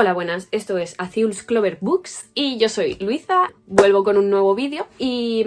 Hola, buenas, esto es Azul's Clover Books y yo soy Luisa, vuelvo con un nuevo vídeo y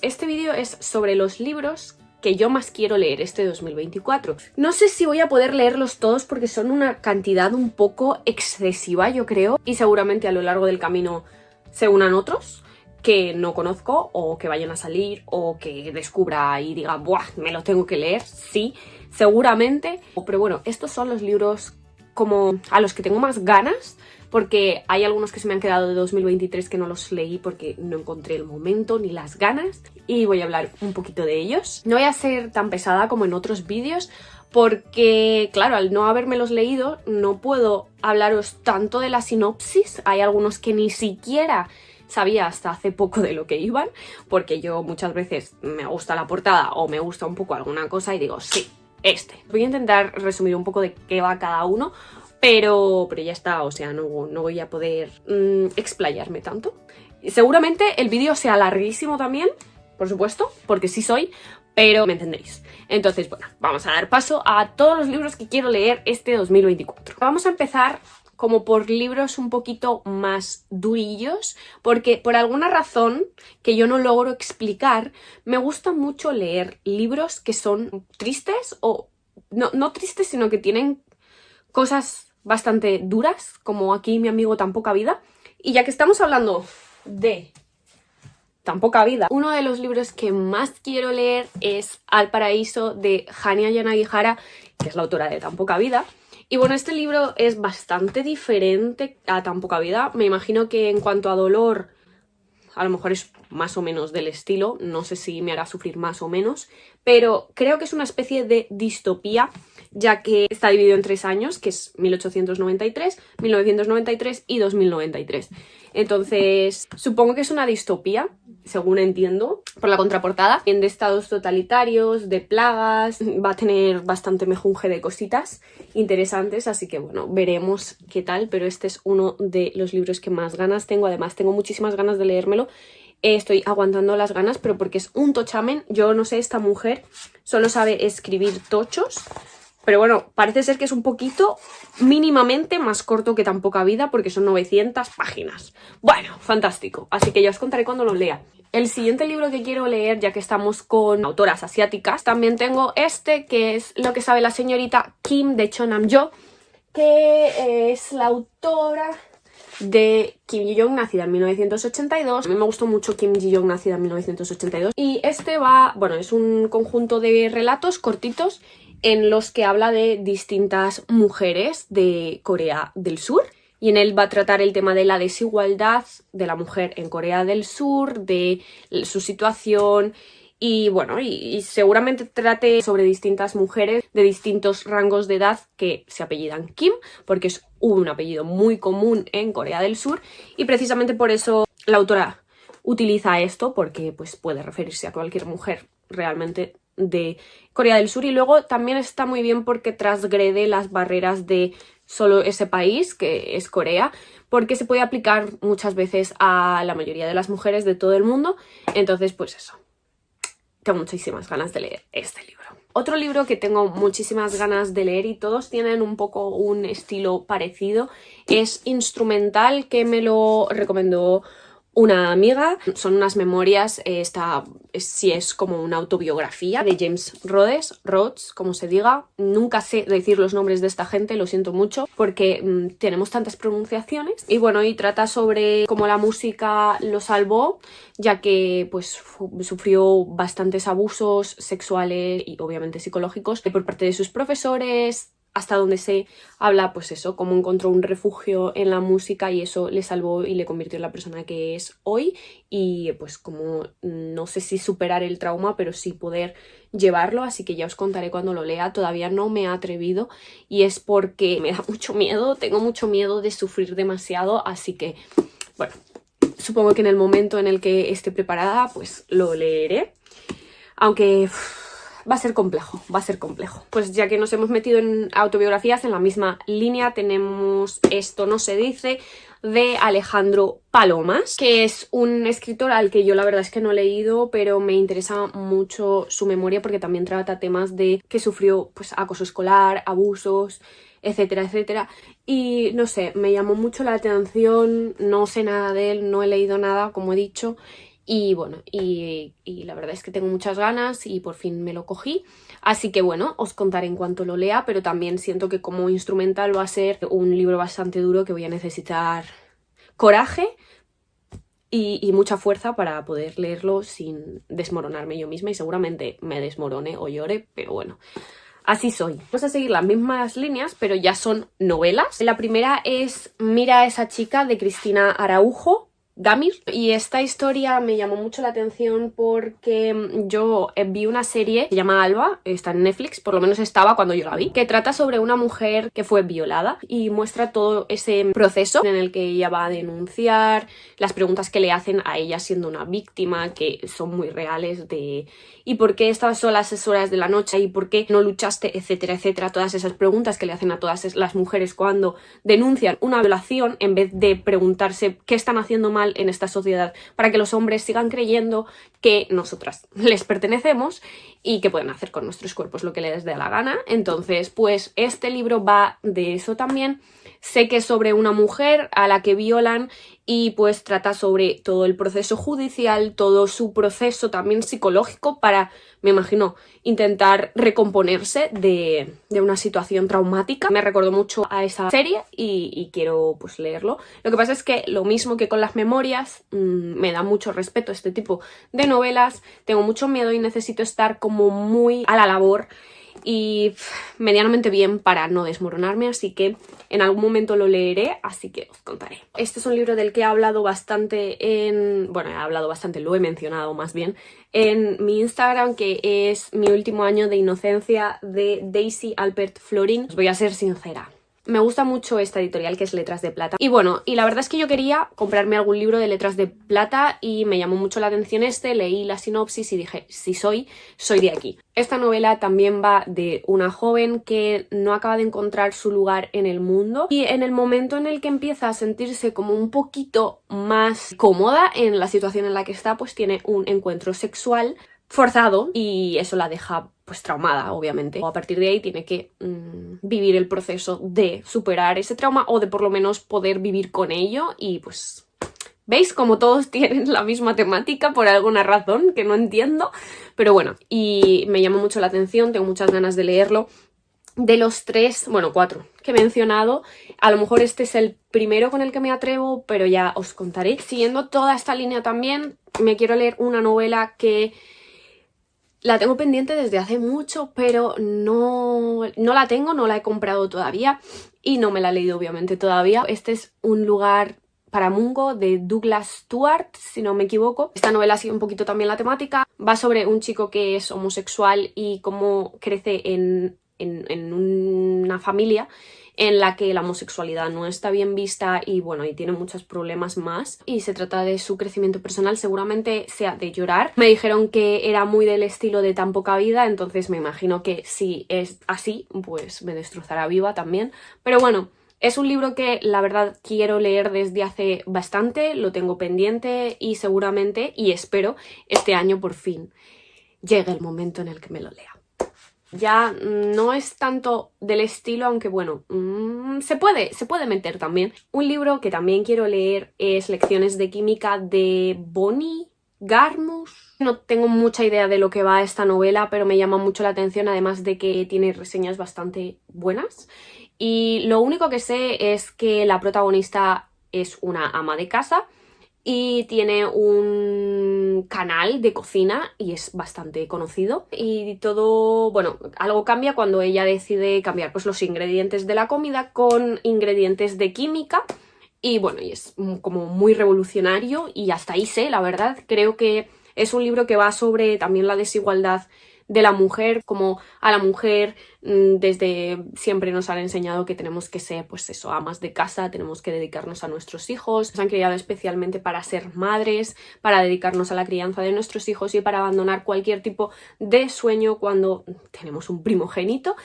este vídeo es sobre los libros que yo más quiero leer este 2024. No sé si voy a poder leerlos todos porque son una cantidad un poco excesiva, yo creo, y seguramente a lo largo del camino se unan otros que no conozco o que vayan a salir o que descubra y diga, ¡buah! Me lo tengo que leer, sí, seguramente. Pero bueno, estos son los libros como a los que tengo más ganas, porque hay algunos que se me han quedado de 2023 que no los leí porque no encontré el momento ni las ganas, y voy a hablar un poquito de ellos. No voy a ser tan pesada como en otros vídeos porque, claro, al no habérmelos leído no puedo hablaros tanto de la sinopsis. Hay algunos que ni siquiera sabía hasta hace poco de lo que iban, porque yo muchas veces me gusta la portada o me gusta un poco alguna cosa y digo, sí, este. Voy a intentar resumir un poco de qué va cada uno, pero ya está, o sea, no voy a poder explayarme tanto. Seguramente el vídeo sea larguísimo también, por supuesto, porque sí soy, pero me entendéis. Entonces, bueno, vamos a dar paso a todos los libros que quiero leer este 2024. Vamos a empezar como por libros un poquito más durillos, porque por alguna razón que yo no logro explicar, me gusta mucho leer libros que son tristes, o no tristes, sino que tienen cosas bastante duras, como aquí mi amigo Tan Poca Vida. Y ya que estamos hablando de Tan Poca Vida, uno de los libros que más quiero leer es Al Paraíso, de Hanya Yanagihara, que es la autora de Tan Poca Vida. Y bueno, este libro es bastante diferente a Tan Poca Vida. Me imagino que en cuanto a dolor, a lo mejor es más o menos del estilo. No sé si me hará sufrir más o menos, pero creo que es una especie de distopía, ya que está dividido en 3 años, que es 1893, 1993 y 2093. Entonces, supongo que es una distopía, según entiendo, por la contraportada, de estados totalitarios, de plagas. Va a tener bastante mejunje de cositas interesantes, así que bueno, veremos qué tal, pero este es uno de los libros que más ganas tengo. Además, tengo muchísimas ganas de leérmelo. Estoy aguantando las ganas, pero porque es un tochamen. Yo no sé, esta mujer solo sabe escribir tochos. Pero bueno, parece ser que es un poquito mínimamente más corto que Tan Poca Vida, porque son 900 páginas. Bueno, fantástico. Así que ya os contaré cuando lo lea. El siguiente libro que quiero leer, ya que estamos con autoras asiáticas, también tengo este, que es Lo que sabe la señorita Kim, de Cho Nam-yo, que es la autora de Kim Ji-young, nacida en 1982. A mí me gustó mucho Kim Ji-young, nacida en 1982. Y este es un conjunto de relatos cortitos en los que habla de distintas mujeres de Corea del Sur. Y en él va a tratar el tema de la desigualdad de la mujer en Corea del Sur, de su situación. Y bueno, y seguramente trate sobre distintas mujeres de distintos rangos de edad que se apellidan Kim, porque es un apellido muy común en Corea del Sur, y precisamente por eso la autora utiliza esto, porque pues puede referirse a cualquier mujer realmente de Corea del Sur. Y luego también está muy bien porque transgrede las barreras de solo ese país, que es Corea, porque se puede aplicar muchas veces a la mayoría de las mujeres de todo el mundo. Entonces, pues eso, tengo muchísimas ganas de leer este libro. Otro libro que tengo muchísimas ganas de leer, y todos tienen un poco un estilo parecido, es Instrumental, que me lo recomendó una amiga. Son unas memorias, sí es como una autobiografía de James Rhodes, como se diga. Nunca sé decir los nombres de esta gente, lo siento mucho, porque tenemos tantas pronunciaciones. Y bueno, y trata sobre cómo la música lo salvó, ya que pues sufrió bastantes abusos sexuales y obviamente psicológicos por parte de sus profesores. Hasta donde se habla, pues eso, cómo encontró un refugio en la música y eso le salvó y le convirtió en la persona que es hoy. Y pues como no sé si superar el trauma, pero sí poder llevarlo, así que ya os contaré cuando lo lea. Todavía no me he atrevido y es porque me da mucho miedo, tengo mucho miedo de sufrir demasiado, así que bueno, supongo que en el momento en el que esté preparada pues lo leeré, aunque va a ser complejo, va a ser complejo. Pues ya que nos hemos metido en autobiografías, en la misma línea tenemos Esto no se dice, de Alejandro Palomas, que es un escritor al que yo la verdad es que no he leído, pero me interesa mucho su memoria porque también trata temas de que sufrió pues acoso escolar, abusos, etcétera, etcétera. Y no sé, me llamó mucho la atención, no sé nada de él, no he leído nada, como he dicho. Y bueno, y la verdad es que tengo muchas ganas y por fin me lo cogí. Así que bueno, os contaré en cuanto lo lea, pero también siento que como instrumental va a ser un libro bastante duro que voy a necesitar coraje y mucha fuerza para poder leerlo sin desmoronarme yo misma, y seguramente me desmorone o llore, pero bueno, así soy. Vamos a seguir las mismas líneas, pero ya son novelas. La primera es Mira a esa chica, de Cristina Araujo Gamir, y esta historia me llamó mucho la atención porque yo vi una serie que se llama Alba, está en Netflix, por lo menos estaba cuando yo la vi, que trata sobre una mujer que fue violada y muestra todo ese proceso en el que ella va a denunciar, las preguntas que le hacen a ella siendo una víctima, que son muy reales, de ¿y por qué estabas sola a esas horas de la noche? ¿Y por qué no luchaste? Etcétera, etcétera. Todas esas preguntas que le hacen a todas las mujeres cuando denuncian una violación, en vez de preguntarse qué están haciendo mal en esta sociedad para que los hombres sigan creyendo que nosotras les pertenecemos y que pueden hacer con nuestros cuerpos lo que les dé la gana. Entonces, pues este libro va de eso también. Sé que es sobre una mujer a la que violan y pues trata sobre todo el proceso judicial, todo su proceso también psicológico para, me imagino, intentar recomponerse de una situación traumática. Me recordó mucho a esa serie y quiero pues leerlo. Lo que pasa es que lo mismo que con las memorias, me da mucho respeto este tipo de novelas, tengo mucho miedo y necesito estar como muy a la labor y medianamente bien para no desmoronarme, así que en algún momento lo leeré, así que os contaré. Este es un libro del que he hablado bastante lo he mencionado más bien en mi Instagram, que es Mi último año de inocencia, de Daisy Alpert Florin. Os voy a ser sincera, me gusta mucho esta editorial, que es Letras de Plata. Y bueno, y la verdad es que yo quería comprarme algún libro de Letras de Plata y me llamó mucho la atención leí la sinopsis y dije, si soy de aquí. Esta novela también va de una joven que no acaba de encontrar su lugar en el mundo y en el momento en el que empieza a sentirse como un poquito más cómoda en la situación en la que está, pues tiene un encuentro sexual forzado y eso la deja pues traumada, obviamente. A partir de ahí tiene que vivir el proceso de superar ese trauma o de por lo menos poder vivir con ello y pues... ¿Veis? Como todos tienen la misma temática por alguna razón que no entiendo, pero bueno, y me llamó mucho la atención, tengo muchas ganas de leerlo. De los 4 que he mencionado, a lo mejor este es el primero con el que me atrevo, pero ya os contaré. Siguiendo toda esta línea también, me quiero leer una novela que la tengo pendiente desde hace mucho, pero no la tengo, no la he comprado todavía y no me la he leído obviamente todavía. Este es Un lugar para Mungo, de Douglas Stuart, si no me equivoco. Esta novela sigue un poquito también la temática. Va sobre un chico que es homosexual y cómo crece en una familia en la que la homosexualidad no está bien vista y bueno, y tiene muchos problemas más, y se trata de su crecimiento personal, seguramente sea de llorar. Me dijeron que era muy del estilo de Tan poca vida, entonces me imagino que si es así, pues me destrozará viva también, pero bueno, es un libro que la verdad quiero leer desde hace bastante, lo tengo pendiente y seguramente, y espero, este año por fin llegue el momento en el que me lo lea. Ya no es tanto del estilo, aunque bueno, se puede meter también. Un libro que también quiero leer es Lecciones de Química, de Bonnie Garmus. No tengo mucha idea de lo que va esta novela, pero me llama mucho la atención, además de que tiene reseñas bastante buenas. Y lo único que sé es que la protagonista es una ama de casa y tiene un canal de cocina y es bastante conocido. Y todo, bueno, algo cambia cuando ella decide cambiar pues los ingredientes de la comida con ingredientes de química. Y bueno, y es como muy revolucionario y hasta ahí sé, la verdad. Creo que es un libro que va sobre también la desigualdad de la mujer, como a la mujer desde siempre nos han enseñado que tenemos que ser, pues eso, amas de casa, tenemos que dedicarnos a nuestros hijos, nos han criado especialmente para ser madres, para dedicarnos a la crianza de nuestros hijos y para abandonar cualquier tipo de sueño cuando tenemos un primogénito.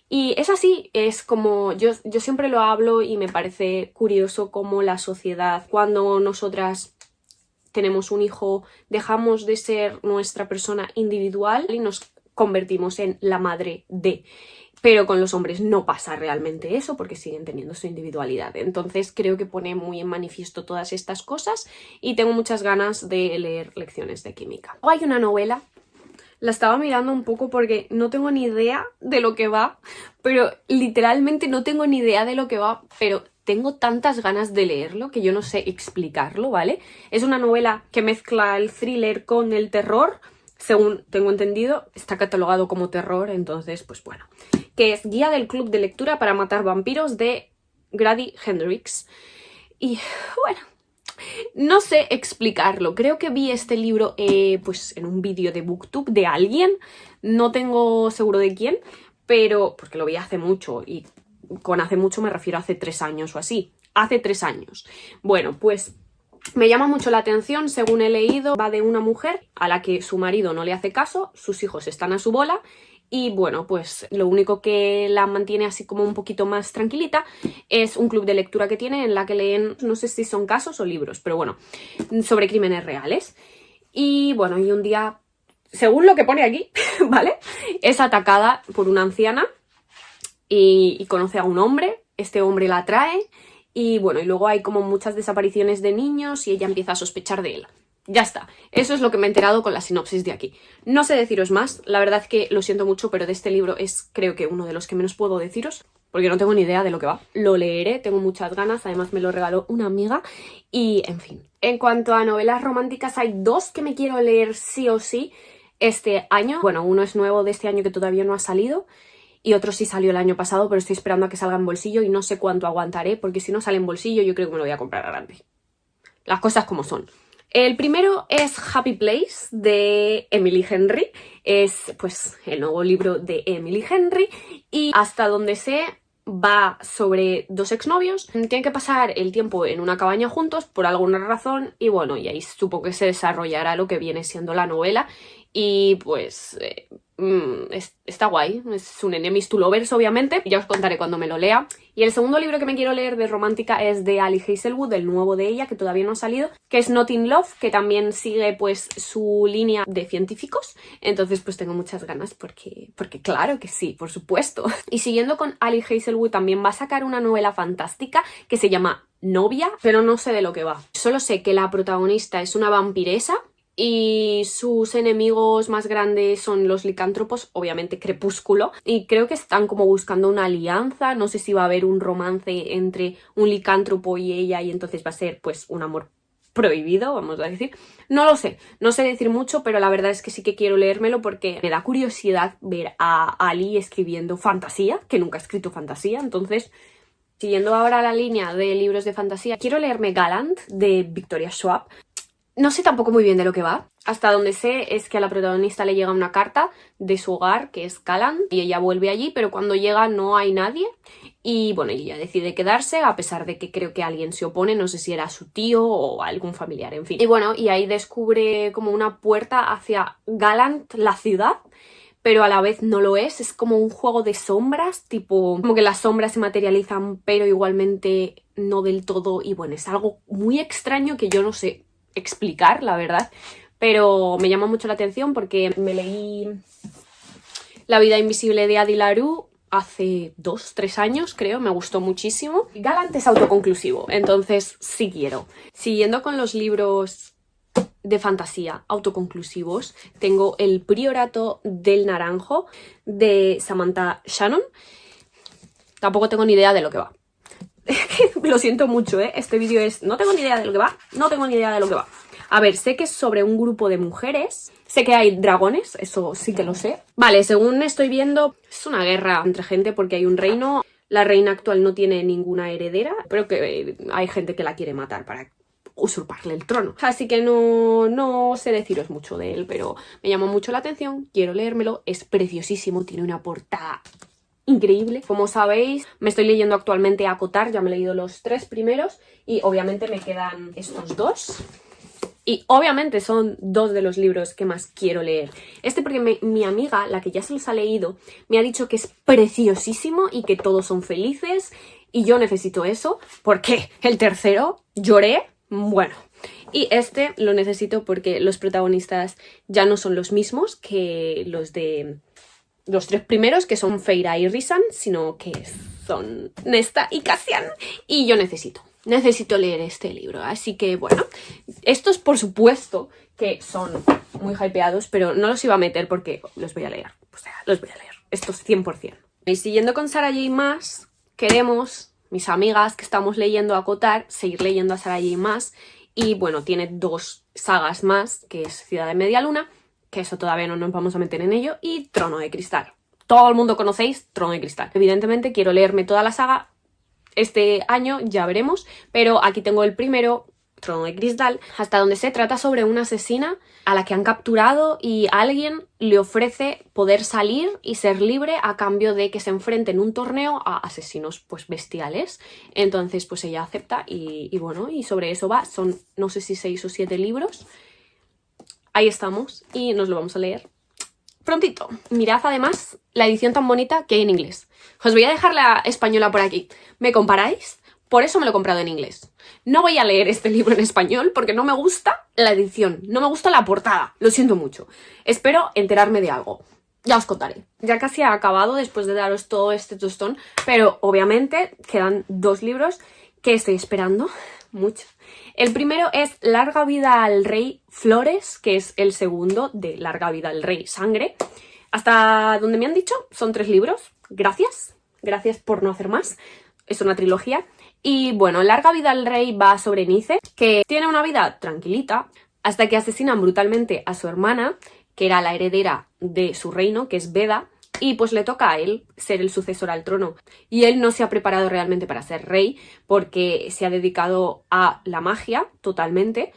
Y es así, es como yo siempre lo hablo y me parece curioso cómo la sociedad, cuando nosotras tenemos un hijo, dejamos de ser nuestra persona individual y nos convertimos en la madre de. pero con los hombres no pasa realmente eso porque siguen teniendo su individualidad. Entonces creo que pone muy en manifiesto todas estas cosas y tengo muchas ganas de leer lecciones de química. Hay una novela, la estaba mirando un poco porque no tengo ni idea de lo que va, pero literalmente no tengo ni idea de lo que va, pero tengo tantas ganas de leerlo que yo no sé explicarlo, ¿vale? Es una novela que mezcla el thriller con el terror. Según tengo entendido, está catalogado como terror, entonces, pues bueno. Que es Guía del Club de Lectura para Matar Vampiros de Grady Hendrix. Y bueno, no sé explicarlo. Creo que vi este libro pues en un vídeo de BookTube de alguien. No tengo seguro de quién, pero porque lo vi hace mucho. Y con hace mucho me refiero a hace 3 años o así. Hace 3 años. Bueno, pues me llama mucho la atención, según he leído, va de una mujer a la que su marido no le hace caso, sus hijos están a su bola y bueno, pues lo único que la mantiene así como un poquito más tranquilita es un club de lectura que tiene en la que leen, no sé si son casos o libros, pero bueno, sobre crímenes reales. Y bueno, y un día, según lo que pone aquí, ¿vale? Es atacada por una anciana y conoce a un hombre, este hombre la atrae. Y bueno, y luego hay como muchas desapariciones de niños y ella empieza a sospechar de él. Ya está. Eso es lo que me he enterado con la sinopsis de aquí. No sé deciros más. La verdad es que lo siento mucho, pero de este libro es creo que uno de los que menos puedo deciros, porque no tengo ni idea de lo que va. Lo leeré, tengo muchas ganas. Además me lo regaló una amiga. Y en fin. En cuanto a novelas románticas, hay 2 que me quiero leer sí o sí este año. Bueno, uno es nuevo de este año que todavía no ha salido. Y otro sí salió el año pasado, pero estoy esperando a que salga en bolsillo y no sé cuánto aguantaré, porque si no sale en bolsillo yo creo que me lo voy a comprar a grande. Las cosas como son. El primero es Happy Place de Emily Henry. Es pues el nuevo libro de Emily Henry y hasta donde sé va sobre 2 exnovios. Tienen que pasar el tiempo en una cabaña juntos por alguna razón y bueno, y ahí supongo que se desarrollará lo que viene siendo la novela y pues está guay, es un enemies to lovers obviamente, ya os contaré cuando me lo lea. Y el segundo libro que me quiero leer de romántica es de Ali Hazelwood, el nuevo de ella, que todavía no ha salido, que es Not in Love, que también sigue pues su línea de científicos, entonces pues tengo muchas ganas porque claro que sí, por supuesto. Y siguiendo con Ali Hazelwood también va a sacar una novela fantástica que se llama Novia, pero no sé de lo que va. Solo sé que la protagonista es una vampiresa y sus enemigos más grandes son los licántropos, obviamente Crepúsculo, y creo que están como buscando una alianza, no sé si va a haber un romance entre un licántropo y ella y entonces va a ser pues un amor prohibido, vamos a decir. No lo sé, no sé decir mucho, pero la verdad es que sí que quiero leérmelo porque me da curiosidad ver a Ali escribiendo fantasía, que nunca ha escrito fantasía, entonces siguiendo ahora la línea de libros de fantasía, quiero leerme Gallant de Victoria Schwab. No sé tampoco muy bien de lo que va. Hasta donde sé es que a la protagonista le llega una carta de su hogar, que es Callan, y ella vuelve allí, pero cuando llega no hay nadie. Y bueno, ella decide quedarse, a pesar de que creo que alguien se opone, no sé si era su tío o algún familiar, en fin. Y bueno, y ahí descubre como una puerta hacia Gallant, la ciudad, pero a la vez no lo es como un juego de sombras, tipo como que las sombras se materializan, pero igualmente no del todo, y bueno, es algo muy extraño que yo no sé explicar, la verdad, pero me llama mucho la atención porque me leí La vida invisible de Addie LaRue hace 2-3 años, creo, me gustó muchísimo. Gallant es autoconclusivo, entonces sí quiero. Siguiendo con los libros de fantasía autoconclusivos, tengo El Priorato del Naranjo de Samantha Shannon. Tampoco tengo ni idea de lo que va. Lo siento mucho, ¿eh? Este vídeo es... No tengo ni idea de lo que va, no tengo ni idea de lo que va. A ver, sé que es sobre un grupo de mujeres, sé que hay dragones, eso sí que lo sé. Vale, según estoy viendo, es una guerra entre gente porque hay un reino. La reina actual no tiene ninguna heredera, pero que hay gente que la quiere matar para usurparle el trono. Así que no sé deciros mucho de él, pero me llama mucho la atención, quiero leérmelo, es preciosísimo, tiene una portada increíble. Como sabéis, me estoy leyendo actualmente Acotar, ya me he leído los 3 primeros y obviamente me quedan estos 2. Y obviamente son 2 de los libros que más quiero leer. Este porque mi amiga, la que ya se los ha leído, me ha dicho que es preciosísimo y que todos son felices y yo necesito eso porque el tercero lloré, bueno. Y este lo necesito porque los protagonistas ya no son los mismos que los de los 3 primeros, que son Feira y Rhysand, sino que son Nesta y Cassian. Y yo necesito leer este libro. Así que, bueno, estos por supuesto que son muy hypeados, pero no los iba a meter porque los voy a leer. O sea, los voy a leer. Estos 100%. Y siguiendo con Sarah J. Maas, queremos, mis amigas que estamos leyendo a Kotar, seguir leyendo a Sarah J. Maas. Y bueno, tiene 2 sagas más, que es Ciudad de Media Luna, que eso todavía no nos vamos a meter en ello, y Trono de Cristal. Todo el mundo conocéis Trono de Cristal. Evidentemente quiero leerme toda la saga este año, ya veremos, pero aquí tengo el primero, Trono de Cristal, hasta donde se trata sobre una asesina a la que han capturado y alguien le ofrece poder salir y ser libre a cambio de que se enfrente en un torneo a asesinos pues bestiales. Entonces pues ella acepta y bueno, y sobre eso va. Son no sé si 6 o 7 libros. Ahí estamos y nos lo vamos a leer prontito. Mirad además la edición tan bonita que hay en inglés. Os voy a dejar la española por aquí. ¿Me comparáis? Por eso me lo he comprado en inglés. No voy a leer este libro en español porque no me gusta la edición, no me gusta la portada, lo siento mucho. Espero enterarme de algo. Ya os contaré. Ya casi ha acabado después de daros todo este tostón, pero obviamente quedan 2 libros que estoy esperando mucho. El primero es Larga vida al rey Flores, que es el segundo de Larga vida al rey Sangre. Hasta donde me han dicho son 3 libros. Gracias por no hacer más. Es una trilogía. Y bueno, Larga vida al rey va sobre Nice, que tiene una vida tranquilita hasta que asesinan brutalmente a su hermana, que era la heredera de su reino, que es Beda, y pues le toca a él ser el sucesor al trono. Y él no se ha preparado realmente para ser rey porque se ha dedicado a la magia totalmente.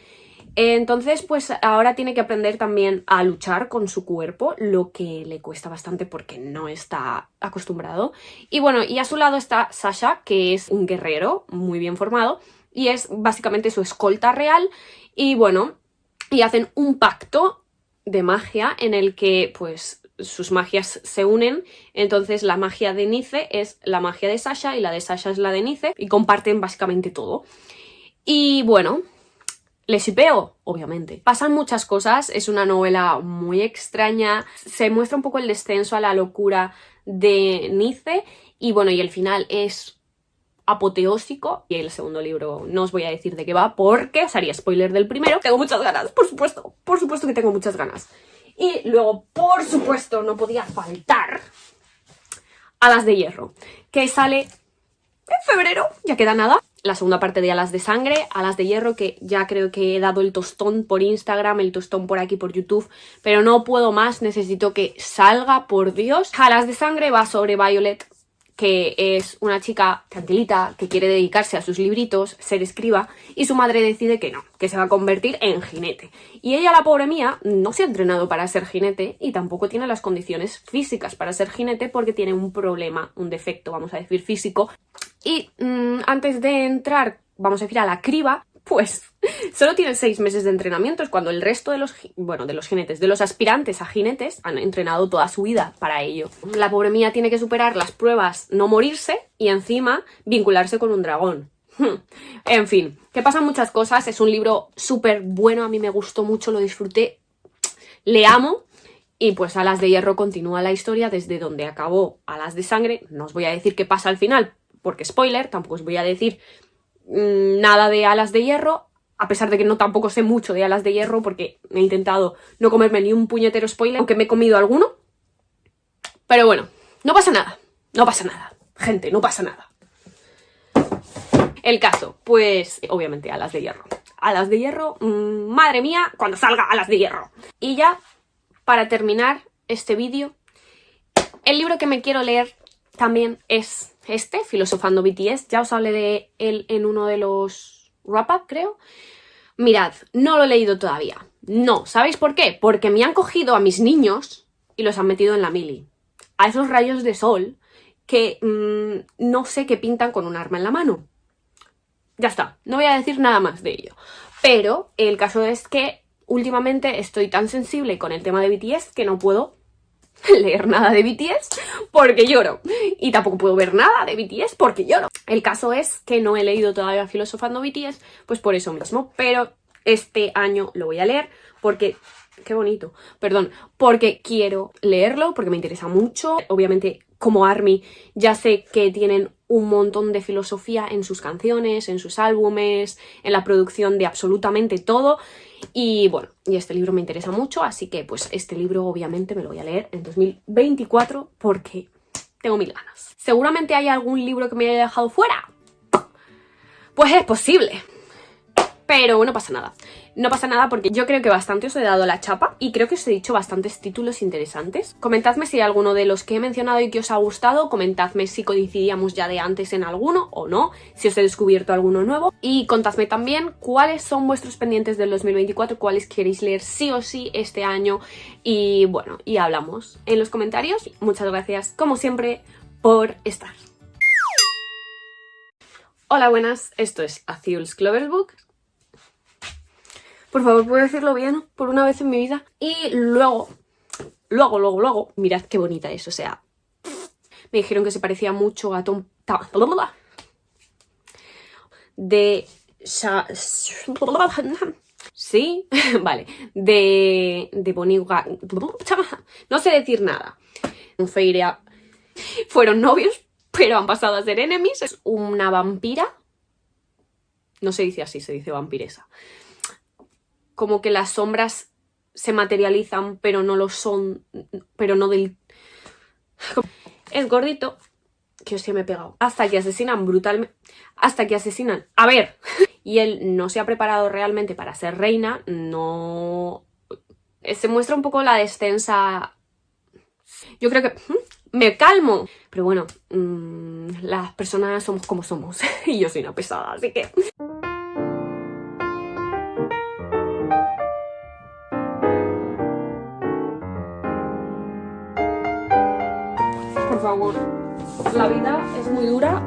Entonces pues ahora tiene que aprender también a luchar con su cuerpo, lo que le cuesta bastante porque no está acostumbrado. Y bueno, y a su lado está Sasha, que es un guerrero muy bien formado y es básicamente su escolta real. Y bueno, y hacen un pacto de magia en el que pues sus magias se unen. Entonces la magia de Nice es la magia de Sasha y la de Sasha es la de Nice y comparten básicamente todo. Y bueno, ¿le shipeo? Obviamente. Pasan muchas cosas, es una novela muy extraña, se muestra un poco el descenso a la locura de Nice y bueno, y el final es apoteósico. Y el segundo libro no os voy a decir de qué va porque os haría spoiler del primero. Tengo muchas ganas, por supuesto que tengo muchas ganas. Y luego, por supuesto, no podía faltar Alas de Hierro, que sale en febrero, ya queda nada. La segunda parte de Alas de Sangre, Alas de Hierro, que ya creo que he dado el tostón por Instagram, el tostón por aquí por YouTube, pero no puedo más, necesito que salga, por Dios. Alas de Sangre va sobre Violet, que es una chica tranquilita que quiere dedicarse a sus libritos, ser escriba, y su madre decide que no, que se va a convertir en jinete. Y ella, la pobre mía, no se ha entrenado para ser jinete y tampoco tiene las condiciones físicas para ser jinete porque tiene un problema, un defecto, vamos a decir, físico. Y antes de entrar, vamos a decir, a la criba, pues solo tienen 6 meses de entrenamiento, es cuando el resto de los jinetes, de los aspirantes a jinetes, han entrenado toda su vida para ello. La pobre mía tiene que superar las pruebas, no morirse y encima vincularse con un dragón. En fin, que pasan muchas cosas, es un libro súper bueno, a mí me gustó mucho, lo disfruté, le amo. Y pues Alas de Hierro continúa la historia desde donde acabó Alas de Sangre. No os voy a decir qué pasa al final, porque spoiler, tampoco os voy a decir nada de Alas de Hierro, a pesar de que no tampoco sé mucho de Alas de Hierro, porque he intentado no comerme ni un puñetero spoiler, aunque me he comido alguno. Pero bueno, no pasa nada, gente, no pasa nada. El caso, pues obviamente Alas de Hierro. Alas de Hierro, madre mía, cuando salga Alas de Hierro. Y ya, para terminar este vídeo, el libro que me quiero leer también es este, Filosofando BTS. Ya os hablé de él en uno de los wrap-up, creo. Mirad, no lo he leído todavía. No, ¿sabéis por qué? Porque me han cogido a mis niños y los han metido en la mili. A esos rayos de sol que no sé qué pintan con un arma en la mano. Ya está, no voy a decir nada más de ello. Pero el caso es que últimamente estoy tan sensible con el tema de BTS que no puedo leer nada de BTS porque lloro. Y tampoco puedo ver nada de BTS porque lloro. El caso es que no he leído todavía Filosofando BTS, pues por eso mismo. Pero este año lo voy a leer porque qué bonito, perdón, porque quiero leerlo, porque me interesa mucho. Obviamente, como ARMY, ya sé que tienen un montón de filosofía en sus canciones, en sus álbumes, en la producción de absolutamente todo. Y bueno, y este libro me interesa mucho, así que pues este libro obviamente me lo voy a leer en 2024 porque tengo mil ganas. ¿Seguramente hay algún libro que me haya dejado fuera? Pues es posible. Pero no pasa nada. No pasa nada porque yo creo que bastante os he dado la chapa y creo que os he dicho bastantes títulos interesantes. Comentadme si hay alguno de los que he mencionado y que os ha gustado. Comentadme si coincidíamos ya de antes en alguno o no, si os he descubierto alguno nuevo. Y contadme también cuáles son vuestros pendientes del 2024, cuáles queréis leer sí o sí este año. Y bueno, y hablamos en los comentarios. Muchas gracias, como siempre, por estar. Hola, buenas. Esto es Azul's Clover Book. Por favor, ¿puedo decirlo bien? Por una vez en mi vida. Y luego, mirad qué bonita es, o sea, me dijeron que se parecía mucho a Tom... De... Sí, vale. De Bonnie... No sé decir nada. Feirea fueron novios, pero han pasado a ser enemies. Es una vampira. No se dice así, se dice vampiresa. Como que las sombras se materializan, pero no lo son, pero no del... Es gordito, que hostia me he pegado. Hasta que asesinan brutalmente... Hasta que asesinan... A ver, y él no se ha preparado realmente para ser reina, no... Se muestra un poco la descensa... Yo creo que... ¡Me calmo! Pero bueno, las personas somos como somos, y yo soy una pesada, así que... Por favor, la vida es muy dura,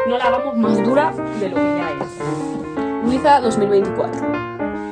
no la hagamos más dura de lo que ya es. Luisa 2024.